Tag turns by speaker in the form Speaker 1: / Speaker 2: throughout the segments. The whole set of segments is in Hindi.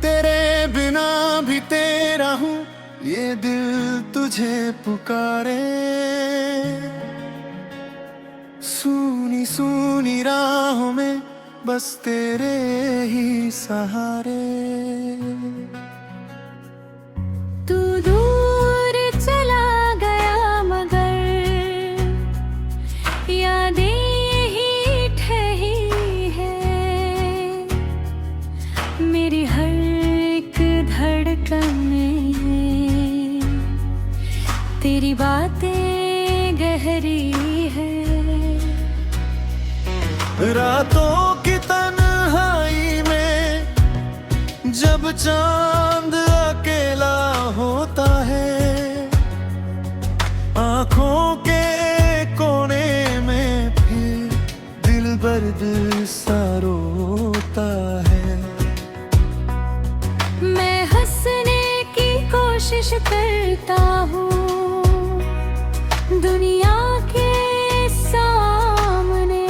Speaker 1: तेरे बिना भी तेरा हूँ, ये दिल तुझे पुकारे। सूनी सूनी राहों में बस तेरे ही सहारे।
Speaker 2: तू दूर चला गया मगर यादें यही ठही है। मेरी हर एक धड़कन में तेरी बातें गहरी है।
Speaker 1: रातों की तन्हाई में जब चांद अकेला होता है, आंखों के कोने में फिर दिल दर्द सा रोता है।
Speaker 2: मैं हंसने की कोशिश करता हूँ दुनिया के सामने,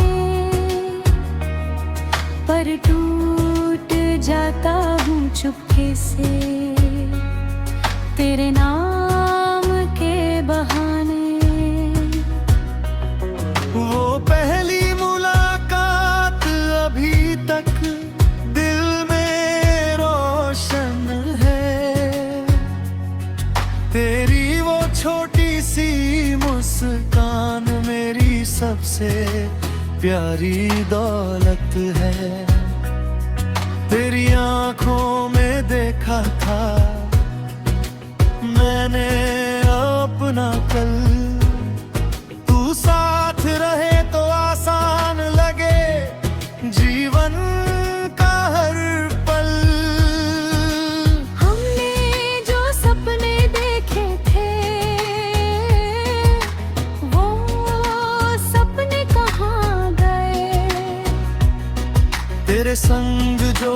Speaker 2: पर टूट जाता हूँ चुपके से तेरे नाम के बहाने।
Speaker 1: वो पहली मुलाकात अभी तक दिल में रोशन है। तेरी वो छोटी सी मुस्कान मेरी सबसे प्यारी दौलत है। तेरी आंखों में देखा था मैंने अपना कल। तू साथ रहे तो आसान लगे जीवन का हर पल।
Speaker 2: हमने जो सपने देखे थे वो सपने कहाँ गए।
Speaker 1: तेरे संग जो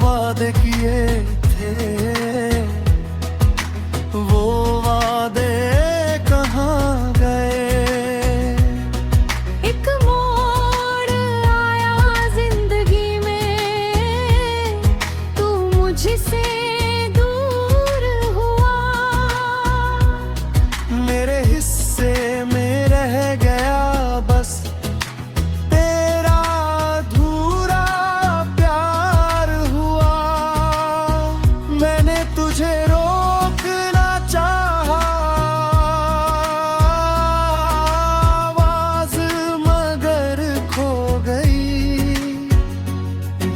Speaker 1: वादे किए थे वो वादे कहाँ गए।
Speaker 2: एक मोड़ आया जिंदगी में, तू मुझसे दूर हुआ।
Speaker 1: मेरे हिस्से में रह गया बस तेरा अधूरा प्यार हुआ। मैंने तुझे रोकना चाहा आवाज मगर खो गई।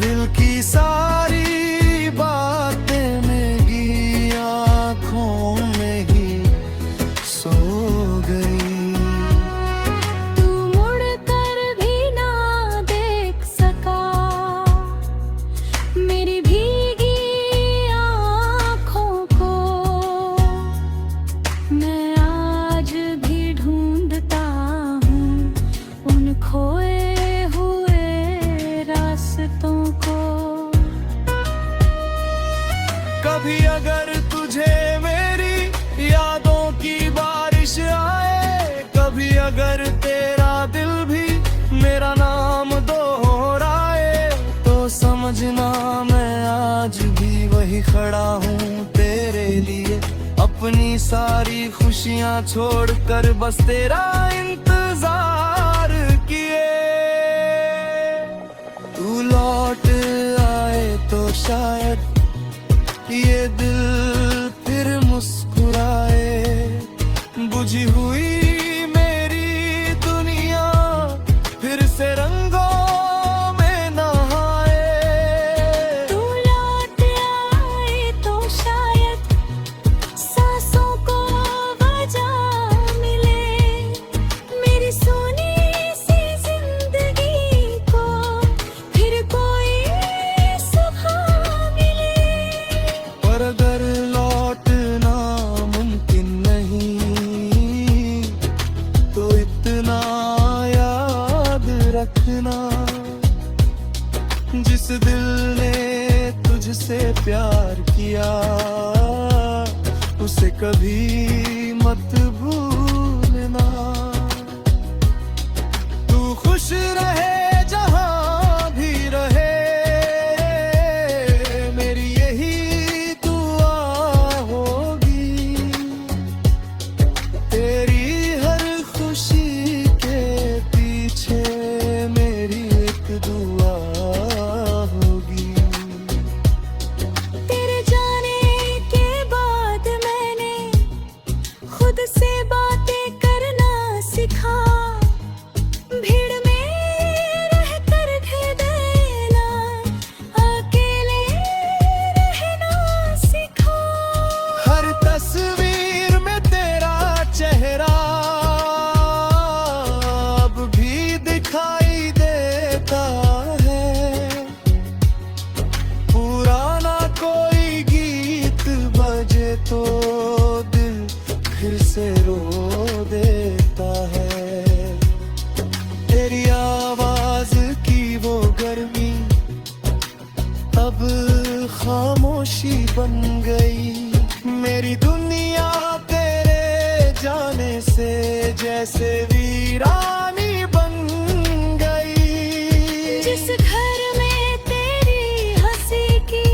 Speaker 1: दिल की सारी बातें मेरी आँखों में ही सो गई।
Speaker 2: तू मुड़ कर भी ना देख सका मेरी भीगी आँखों को। मैं आज भी ढूंढता हूँ उन खोए हुए रास्तों को।
Speaker 1: कभी अगर तुझे मेरी यादों की बारिश आए, कभी अगर तेरा दिल भी मेरा नाम दोहराए, तो समझना मैं आज भी वही खड़ा हूँ तेरे लिए। अपनी सारी खुशियाँ छोड़कर बस तेरा इंतजार किए। तू लौट आए तो शायद ये दिल फिर मुस्कुराए। बुझी हुई मेरी दुनिया फिर से रंगों में नहाए।
Speaker 2: तू लौट आए तो शायद सांसों को वजह मिले। मेरी सोनी सी जिंदगी को फिर कोई सुबह मिले।
Speaker 1: पर अगर कभी मत भूलना। तू खुश रहे जहां भी रहे, मेरी यही दुआ होगी। तेरी हर खुशी के पीछे मेरी एक दुआ होगी।
Speaker 2: तेरे जाने के बाद मैंने खुद से बातें करना सीखा। भीड़ में रहकर भी देना, अकेले रहना सीखा।
Speaker 1: हर तस्वीर में तेरा चेहरा अब भी दिखाई देता है। पुराना कोई गीत बजे तो दिल फिर से रो देता है। तेरी आवाज की वो गर्मी अब खामोशी बन गई। मेरी दुनिया तेरे जाने से जैसे वीरानी बन गई।
Speaker 2: जिस घर में तेरी हंसी की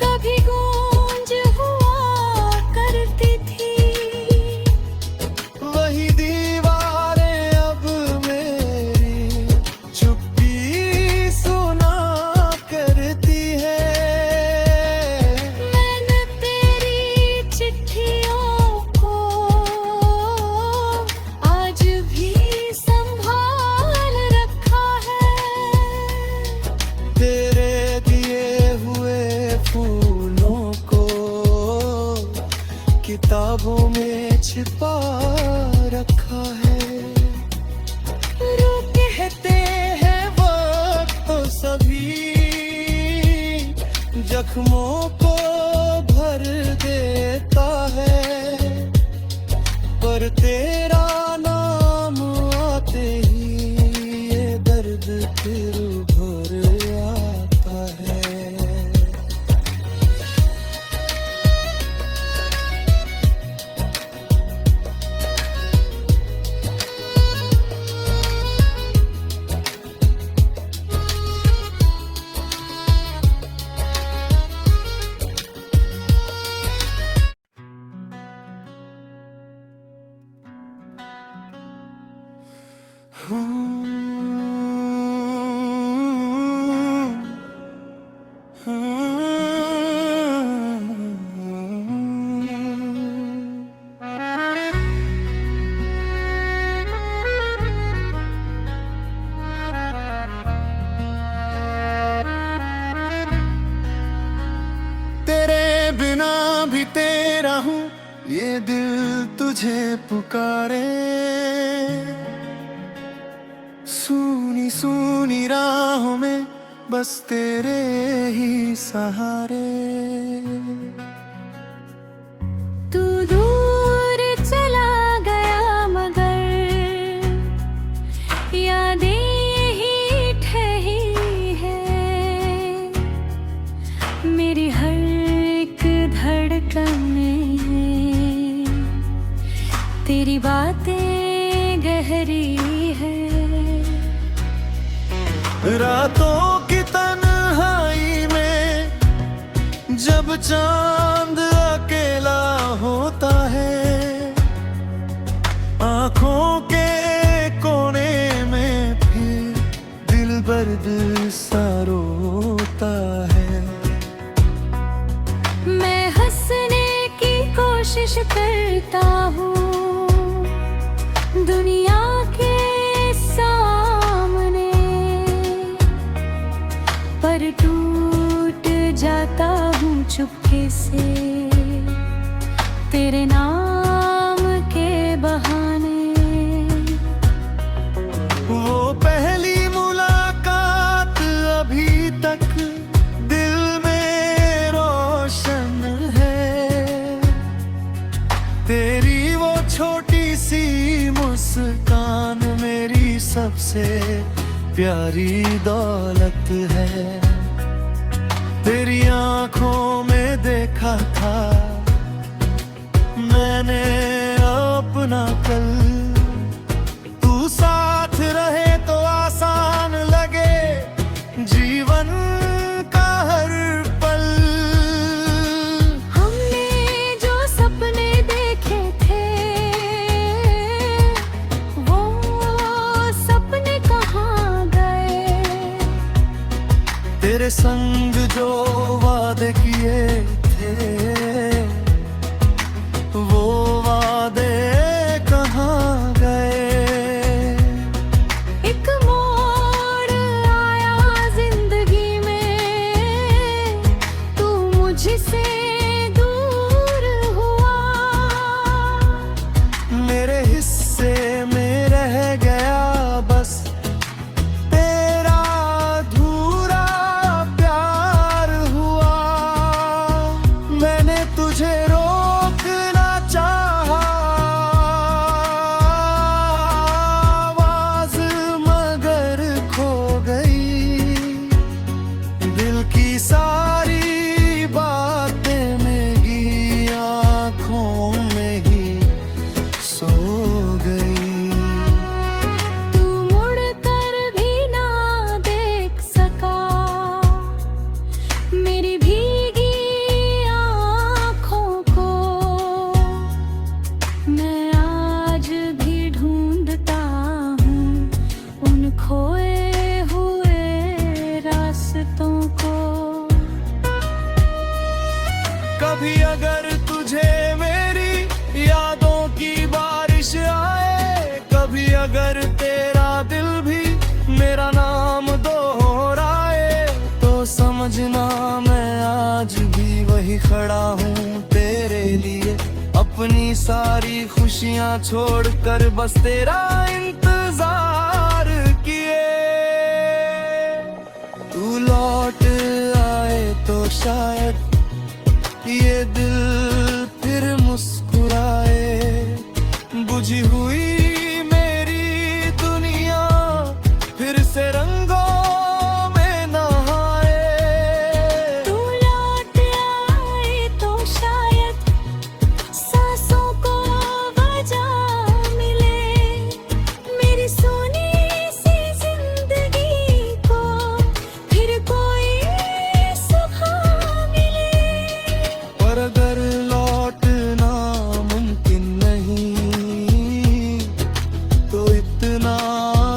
Speaker 2: कभी गूंज हुआ करती थी,
Speaker 1: वही दीवारें अब मेरी चुप्पी सुना करती है।
Speaker 2: मैंने तेरी चिट्ठियों को आज भी संभाल रखा है।
Speaker 1: तेरे दिए हुए फूलों को किताबों में छिपा रखा है।
Speaker 2: रूह
Speaker 1: कहते हैं वक्त तो सभी जख्मों को भर देता है, पर तेरा नाम आते ही ये दर्द फिर भर आता है। तेरे बिना भी तेरा हूँ, ये दिल तुझे पुकारे। सूनी सूनी राहों में बस तेरे ही सहारे।
Speaker 2: तू दूर चला गया मगर यादें यही ठही है। मेरी हर एक धड़कन में तेरी बातें गहरी है।
Speaker 1: रातों की तन्हाई में जब चांद अकेला होता है, आंखों के कोने में फिर दिल दर्द सा रोता है।
Speaker 2: मैं हंसने की कोशिश करता हूँ दुनिया के सामने, पर टूट जाता हूँ चुपके से तेरे नाम के बहाने।
Speaker 1: वो पहली मुलाकात अभी तक दिल में रोशन है। तेरी वो छोटी सी मुस्कान मेरी सबसे प्यारी दौलत है। तेरी आंखों में देखा था बने अपना कल। तू साथ रहे तो आसान लगे जीवन का हर पल।
Speaker 2: हमने जो सपने देखे थे वो सपने कहाँ गए।
Speaker 1: तेरे संग जो वादे किए थे वो वादे कहाँ गए।
Speaker 2: एक मोड़ आया जिंदगी में, तू मुझसे दूर हुआ।
Speaker 1: मेरे हिस्से में रह गया बस तेरा अधूरा प्यार हुआ। मैंने तुझे रोकना चाहा आवाज मगर खो गई। दिल की सारी बातें मेरी आँखों में ही सो गई।
Speaker 2: तू मुड़ कर भी ना देख सका मेरी भीगी आँखों को। मैं आज भी ढूंढता हूँ उन खोए हुए रास्तों को।
Speaker 1: कभी अगर तुझे मेरी यादों की बारिश आए, कभी अगर तेरा दिल भी मेरा नाम दोहराए, तो समझना मैं आज भी वही खड़ा हूँ तेरे लिए। अपनी सारी खुशियाँ छोड़कर बस तेरा इंतजार किए। तू लौट आए तो शायद ये दिल फिर मुस्कुराए। बुझी हुई मेरी दुनिया फिर से रंगों में नहाए।
Speaker 2: तू लौट आए तो शायद सांसों को वजह मिले। मेरी सोनी सी जिंदगी को फिर कोई सुबह मिले।
Speaker 1: पर अगर लौटना मुमकिन नहीं तो इतना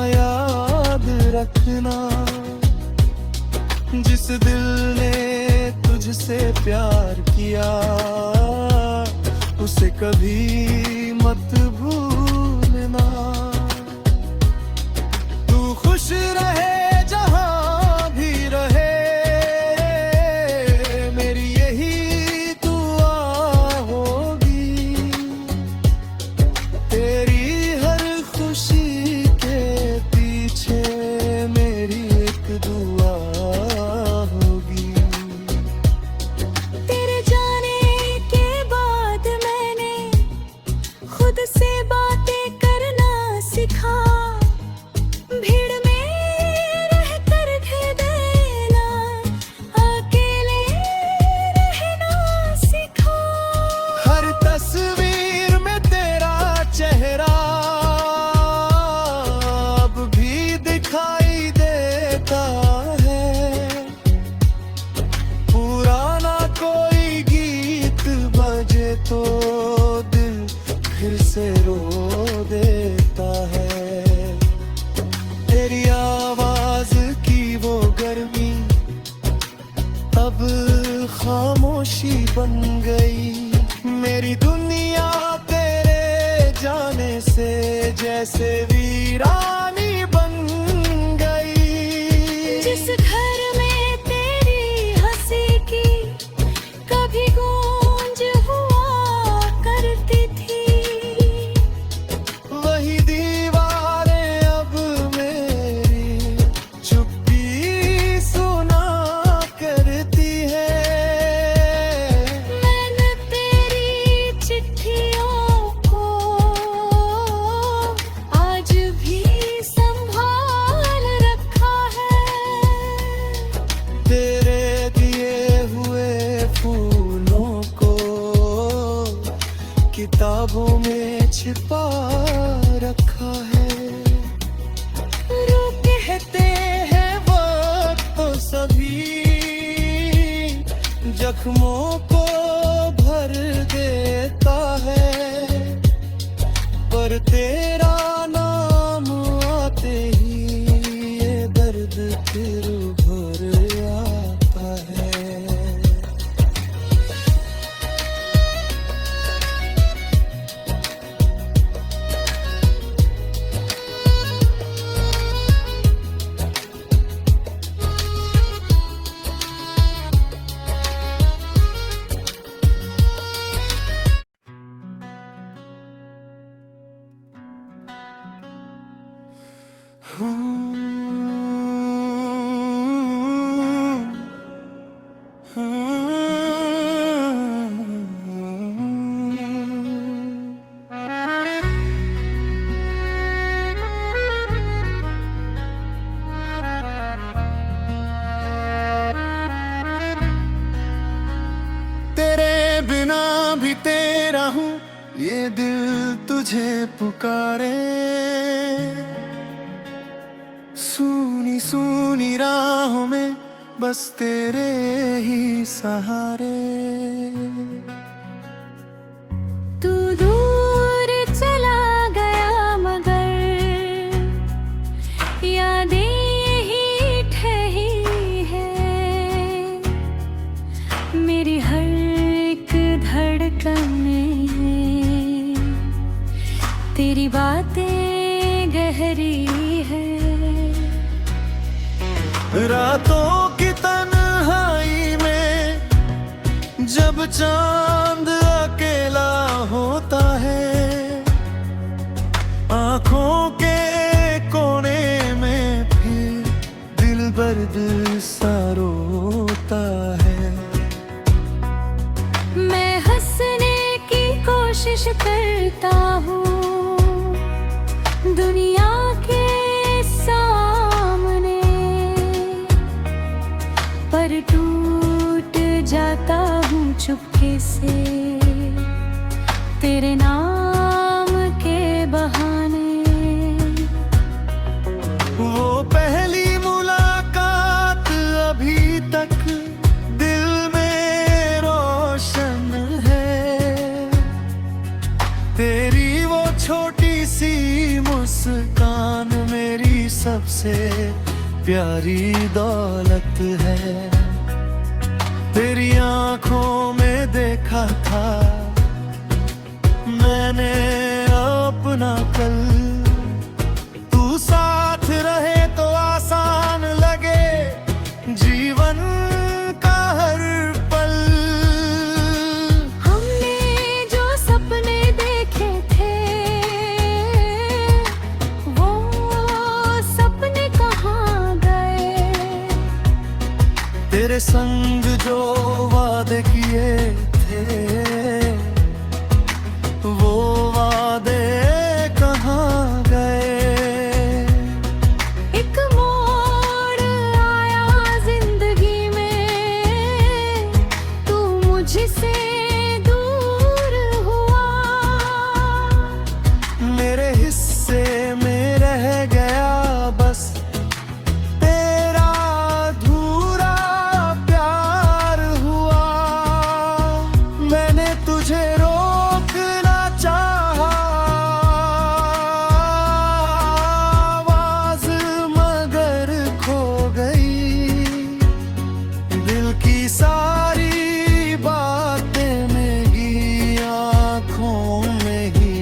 Speaker 1: याद रखना, जिस दिल ने तुझसे प्यार किया उसे कभी मत भूलना। तू खुश रहे जहां भी रहे मेरी यही दुआ होगी। तेरी हर खुशी के पीछे मेरी एक दुआ होगी।
Speaker 2: तेरे जाने के बाद मैंने खुद से बातें करना सीखा। भीड़ में रहकर भी देना, अकेले रहना सीखा।
Speaker 1: हर तस्वीर में तेरा चेहरा अब भी दिखाई देता है। पुराना कोई गीत बजे तो दिल फिर से रो देता है। तेरी आवाज की वो गर्मी अब खामोशी बन गई। मेरी दुनिया तेरे जाने से जैसे वीरानी बन गई।
Speaker 2: जिस घर में तेरी हंसी की कभी गूंज हुआ करती थी,
Speaker 1: वही दीवारें अब मेरी चुप्पी सुना करती है।
Speaker 2: मैंने तेरी चिट्ठियों को आज
Speaker 1: किताबों में छिपा रखा है। रूप कहते हैं वक्त तो सभी जख्मों को भर देता है, पर तेरा नाम आते ही ये दर्द फिर भर आता है। तेरे बिना भी तेरा हूँ, ये दिल तुझे पुकारे। सूनी सूनी राहों में बस तेरे ही सहारे।
Speaker 2: तू दूर चला गया मगर यादें यही ठही है। मेरी हर एक धड़कन में तेरी बातें गहरी है।
Speaker 1: रातों की तन्हाई में जब चांद अकेला होता है, आंखों के कोने में फिर दिल दर्द सा रोता है।
Speaker 2: मैं हंसने की कोशिश करता हूँ दुनिया के सामने, पर टूट जाता हूँ चुपके से तेरे नाम के बहाने।
Speaker 1: वो पहली मुलाकात अभी तक दिल में रोशन है। तेरी वो छोटी सी मुस्कान मेरी सबसे प्यारी दौलत है। तेरी आंखों में देखा था मैंने अपना कल। तू साथ रहे तो आसान लगे जीवन का हर पल।
Speaker 2: हमने जो सपने देखे थे वो सपने कहाँ गए।
Speaker 1: तेरे संग जो वादे किए थे वो वादे कहाँ गए।
Speaker 2: एक मोड़ आया जिंदगी में, तू मुझसे दूर हुआ।
Speaker 1: मेरे हिस्से में रह गया बस तेरा अधूरा प्यार हुआ। मैंने तुझे रोकना चाहा, आवाज मगर खो गई। दिल की सारी बातें मेरी आँखों में ही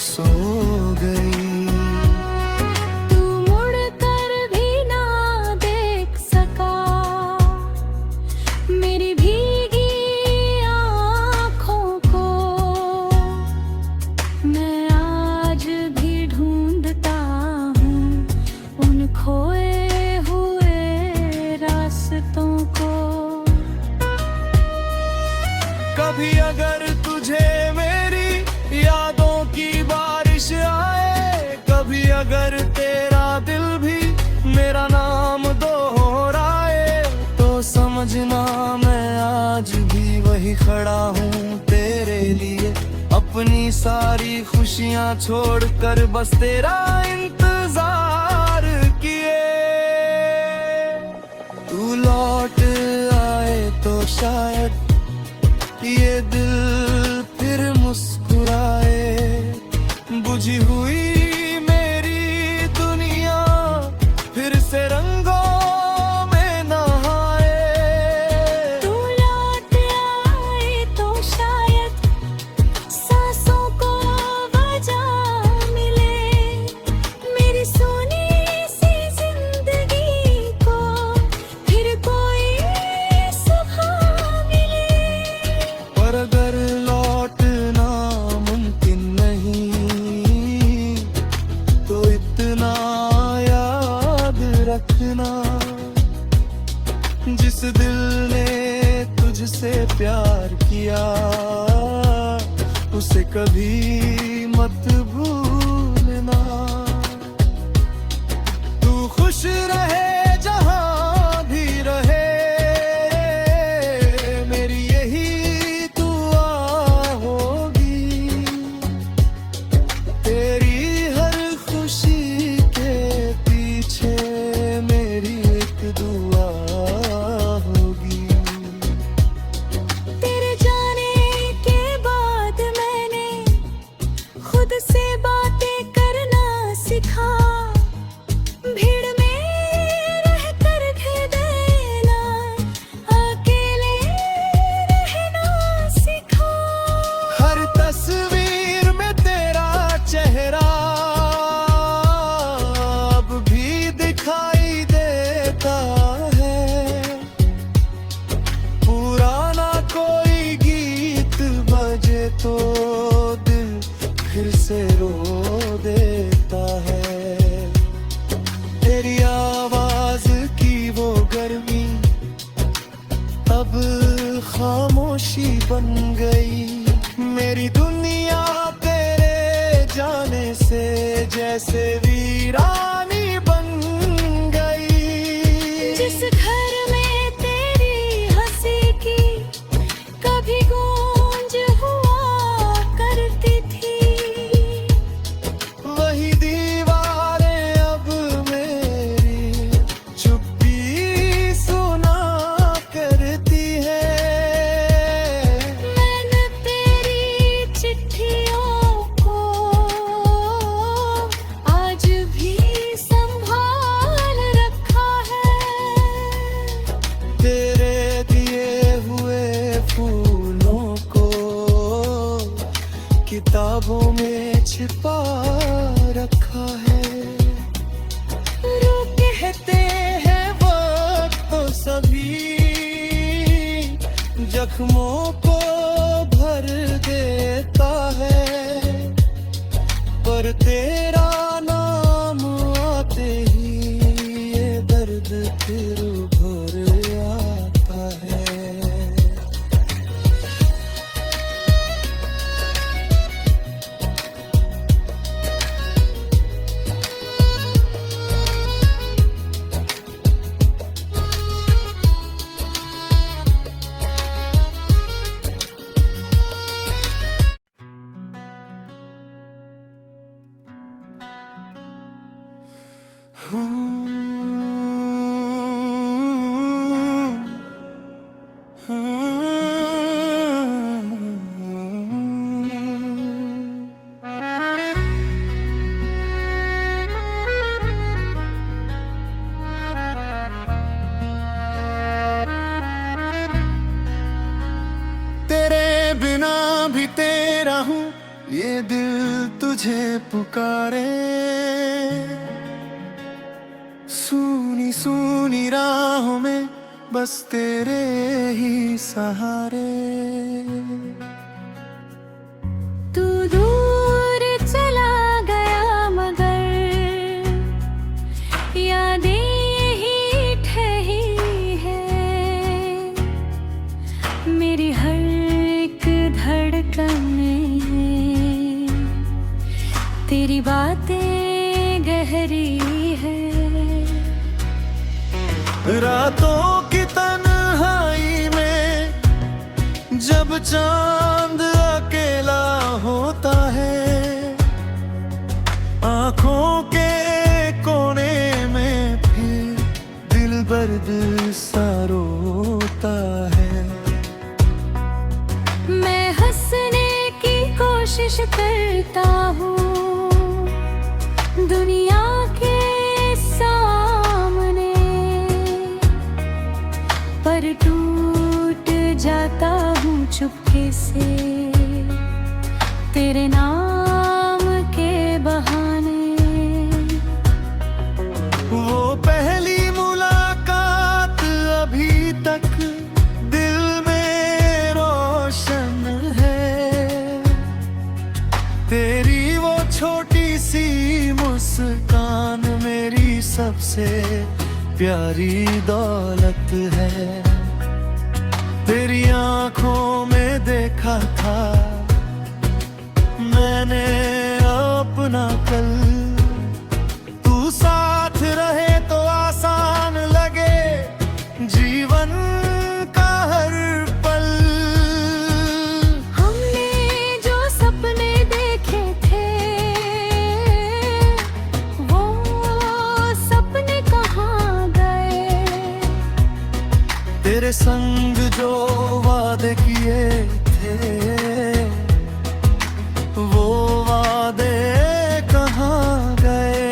Speaker 1: सो गई।
Speaker 2: तू मुड़कर भी ना देख सका मेरी भीगी आँखों को। मैं आज भी ढूंढता हूँ उन खोए हुए रास्तों को।
Speaker 1: कभी अगर तुझे मेरी यादों की बारिश आए, कभी अगर तेरा दिल भी मेरा नाम दोहराए, तो समझना मैं आज भी वही खड़ा हूँ तेरे लिए। सारी खुशियां छोड़कर बस तेरा इंतजार किए। तू लौट आए तो शायद ये दिल फिर मुस्कुराए। बुझी हुई मेरी दुनिया फिर से रंगों में नहाए।
Speaker 2: तू लौट आए तो शायद सांसों को वजह मिले। मेरी सोनी सी जिंदगी को फिर कोई सुबह मिले।
Speaker 1: पर अगर लौटना मुमकिन नहीं तो इतना याद रखना, जिस दिल ने तुझसे प्यार किया उसे कभी मत भूलना। तू खुश रहे जहां भी रहे, मेरी यही दुआ होगी। तेरी हर खुशी के पीछे मेरी एक दुआ होगी।
Speaker 2: तेरे जाने के बाद मैंने खुद से बातें करना सीखा। भीड़ में रहकर भी देना, अकेले रहना सीखा।
Speaker 1: हर तस्वीर में तेरा चेहरा अब भी दिखाई देता है। पुराना कोई गीत बजे तो दिल फिर से रो देता है। तेरी आवाज की वो गर्मी अब खामोशी बन गई। मेरी दुनिया तेरे जाने से जैसे वीरानी बन गई।
Speaker 2: जिस घर में तेरी हंसी की कभी गूंज हुआ करती थी,
Speaker 1: वही दीवारें अब मेरी चुप्पी सुना करती है।
Speaker 2: मैंने तेरी चिट्ठियों को आज भी संभाल रखा है।
Speaker 1: तेरे दिए हुए फूलों को किताबों में छिपा रखा है।
Speaker 2: रूप
Speaker 1: कहते हैं वक्त तो सभी जख्मों को भर देता है, पर तेरा नाम आते ही ये दर्द फिर भर आता है। तेरे बिना भी तेरा हूँ, ये दिल तुझे पुकारे। सूनी सूनी राहों में बस तेरे ही सहारे।
Speaker 2: तू दूर चला गया मगर यादें यही ठही है। मेरी हर एक धड़कन में तेरी बातें गहरी है।
Speaker 1: रातों की तन्हाई में जब चांद अकेला होता है,
Speaker 2: कोशिश करता हूँ दुनिया के सामने, पर टूट जाता हूँ चुपके से तेरे नाम के बहाने।
Speaker 1: वो पहली मुलाकात अभी तक दिल में रोशन है, तेरी वो छोटी सी मुस्कान मेरी सबसे प्यारी दौलत है। तेरी आंखों में देखा था मैंने अपना कल, तू साथ रहे तो आसान लगे जीवन का हर पल।
Speaker 2: हमने जो सपने देखे थे वो सपने कहाँ गए,
Speaker 1: तेरे संग जो वादे किए थे वो वादे कहाँ गए।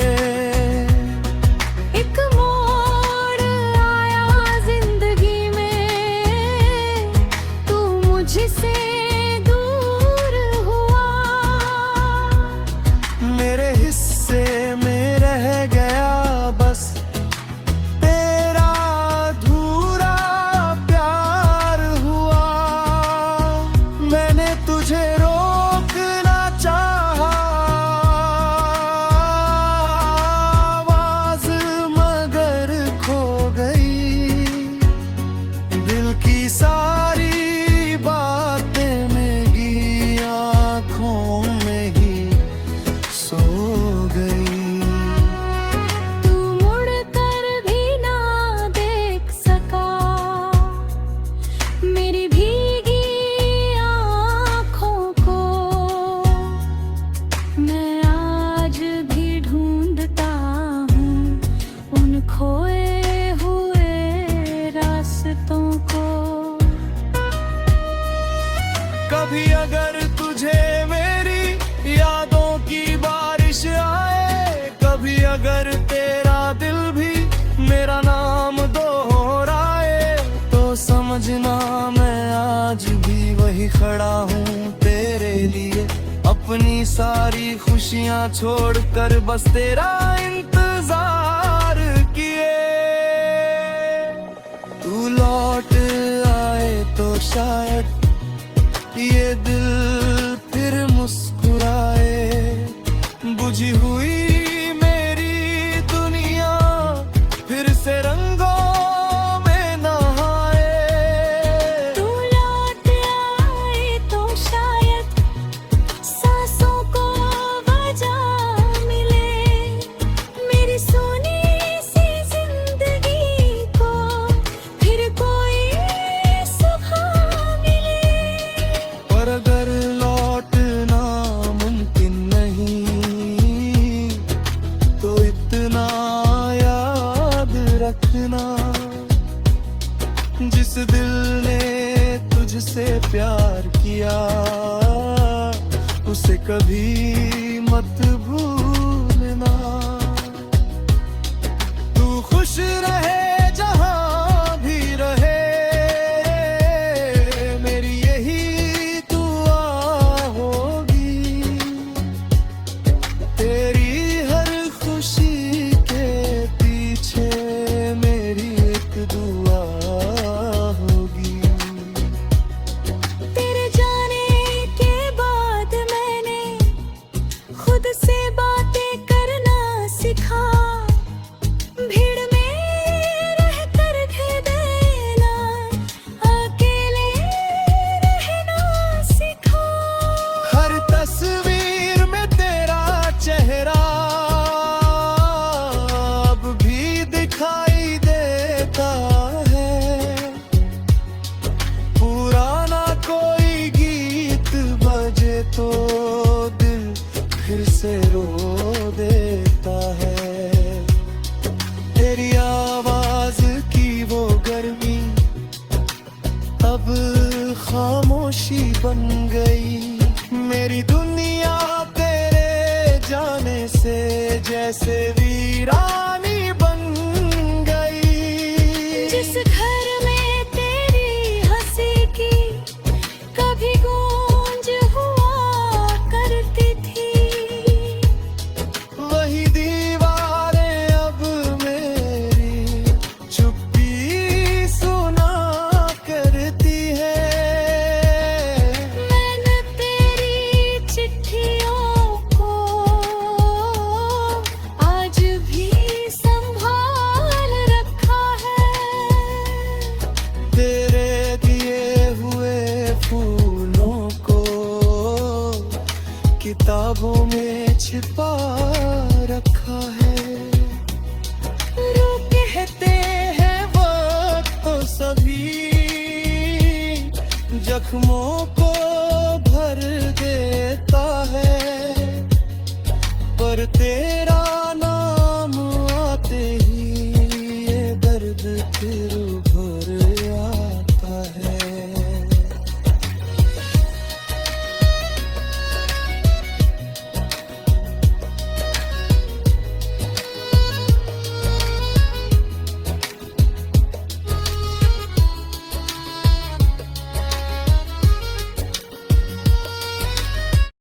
Speaker 2: एक मोड़ आया जिंदगी में, तू मुझसे दूर हुआ,
Speaker 1: मेरे हिस्से में रह गया बस तेरा अधूरा प्यार हुआ। मैंने तुझे रोकना चाहा आवाज मगर खो गई, दिल की सारी बातें मेरी आँखों में ही सो गई।
Speaker 2: तू मुड़ कर भी ना देख सका मेरी भीगी आँखों को, मैं आज भी ढूंढता हूँ उन खोए हुए रास्तों को।
Speaker 1: कभी अगर तुझे मेरी यादों की बारिश आए, कभी अगर तेरा दिल भी मेरा नाम दोहराए, तो समझना मैं आज भी वही खड़ा हूँ तेरे लिए, अपनी सारी खुशियाँ छोड़कर बस तेरा इंतजार किए। तू लौट आए तो शायद ये दिल फिर मुस्कुराए, बुझी हुई मेरी दुनिया फिर से रंगों में नहाए।
Speaker 2: तू लौट आए तो शायद सांसों को वजह मिले, मेरी सोनी सी जिंदगी को फिर कोई सुबह मिले।
Speaker 1: पर अगर लौटना मुमकिन नहीं तो इतना याद रखना, जिस दिल ने तुझसे प्यार किया उसे कभी मत भूलना। तू खुश रहे जहां भी रहे, मेरी यही दुआ होगी, तेरी हर खुशी के पीछे मेरी एक दुआ होगी।
Speaker 2: तेरे जाने के बाद मैंने खुद से बातें करना सीखा, भीड़ में रहकर देना अकेले रहना सीखा।
Speaker 1: हर तस्वीर में तेरा चेहरा अब भी दिखाई देता है, पुराना कोई गीत बजे तो दिल फिर से रो देता है। तेरी आवाज की वो गर्मी अब खामोशी बन गई, मेरी दुनिया किताबों में छिपा रखा है।
Speaker 2: रूप
Speaker 1: कहते हैं वक्त तो सभी जख्मों को भर देता है, पर तेरे